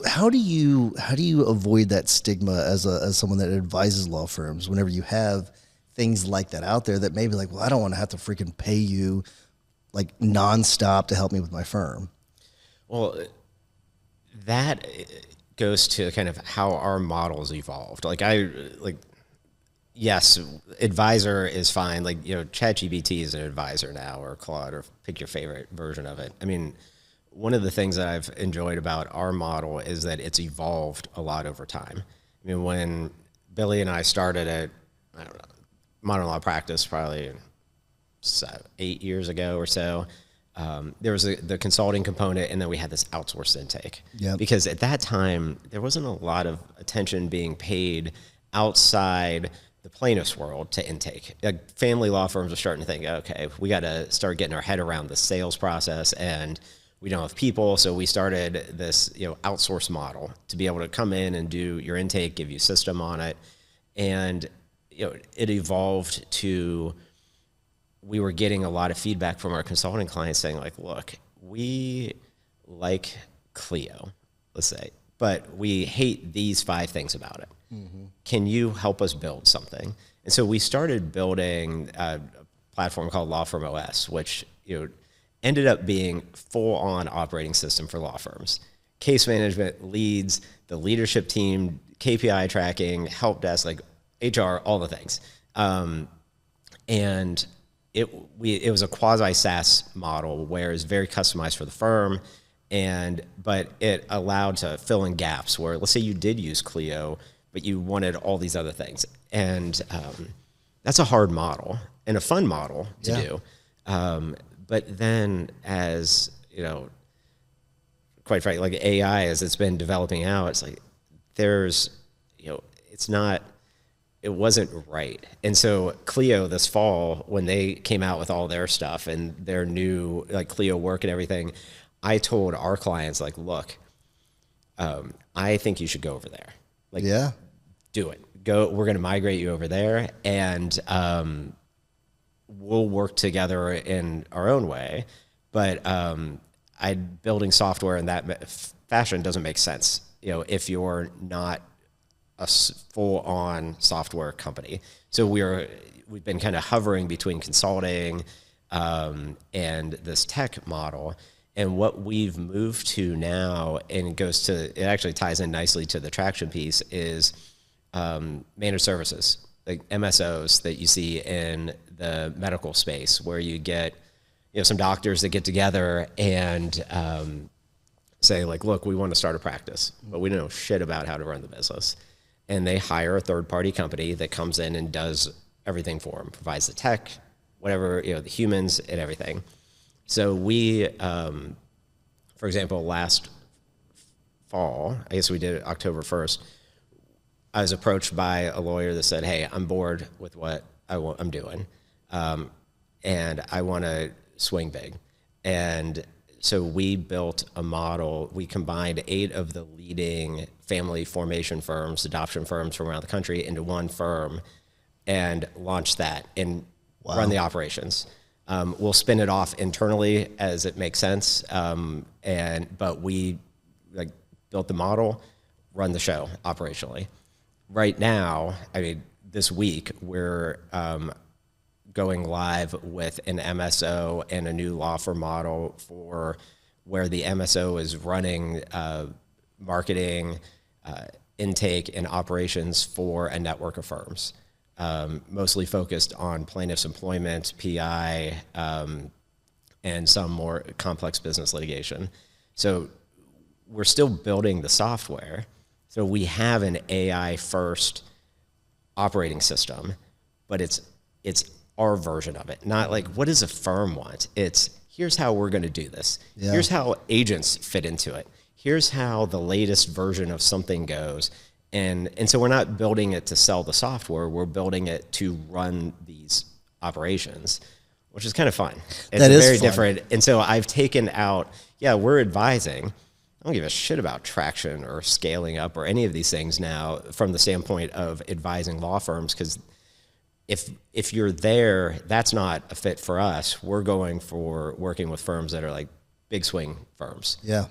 How do you avoid that stigma as someone that advises law firms whenever you have things like that out there that maybe like, well, I don't want to have to freaking pay you like nonstop to help me with my firm? Well, that goes to kind of how our models evolved. Yes, advisor is fine. Like, ChatGPT is an advisor now, or Claude, or pick your favorite version of it. I mean, one of the things that I've enjoyed about our model is that it's evolved a lot over time. I mean, when Billy and I started at, I don't know, modern law practice, probably 8 years ago or so, there was the consulting component, and then we had this outsourced intake. Yep. Because at that time, there wasn't a lot of attention being paid outside the plaintiff's world to intake. Like, family law firms are starting to think, okay, we got to start getting our head around the sales process, and we don't have people, so we started this outsource model to be able to come in and do your intake, give you system on it, and it evolved to, we were getting a lot of feedback from our consulting clients saying like, look, we like Clio, let's say, but we hate these 5 things about it. Mm-hmm. Can you help us build something? And so we started building a platform called Law Firm OS, which ended up being full-on operating system for law firms. Case management, leads, the leadership team, KPI tracking, help desk, like HR, all the things. And it was a quasi SaaS model where it's very customized for the firm, but it allowed to fill in gaps where, let's say you did use Clio, but you wanted all these other things. And that's a hard model and a fun model to do. But then, as quite frankly, like AI, as it's been developing out, it's like it wasn't right. And so Clio this fall, when they came out with all their stuff and their new like Clio work and everything, I told our clients like, look, I think you should go over there. Like, do it. Go. We're going to migrate you over there, and we'll work together in our own way. But building software in that fashion doesn't make sense, if you're not a full-on software company. So we've been kind of hovering between consulting and this tech model. And what we've moved to now, and it actually ties in nicely to the traction piece, is managed services, like MSOs that you see in the medical space, where you get some doctors that get together and say like, look, we want to start a practice, but we don't know shit about how to run the business. And they hire a third-party company that comes in and does everything for them, provides the tech, whatever, the humans and everything. So we, for example, last fall, I guess we did it October 1st, I was approached by a lawyer that said, hey, I'm bored with what I'm doing, and I want to swing big. And so we built a model. We combined 8 of the leading family formation firms, adoption firms from around the country into one firm, and launched that and run the operations. We'll spin it off internally as it makes sense, but we built the model, run the show operationally. Right now, this week, we're going live with an MSO and a new law firm model for where the MSO is running marketing, intake, and operations for a network of firms, mostly focused on plaintiff's employment, PI, and some more complex business litigation. So we're still building the software. So we have an AI-first operating system, but it's our version of it. Not like, what does a firm want? It's, here's how we're going to do this. Yeah. Here's how agents fit into it. Here's how the latest version of something goes. And so we're not building it to sell the software. We're building it to run these operations, which is kind of fun. It's very different. And so I've taken out, we're advising. I don't give a shit about traction or scaling up or any of these things now from the standpoint of advising law firms, because if you're there, that's not a fit for us. We're going for working with firms that are like big swing firms. Yeah.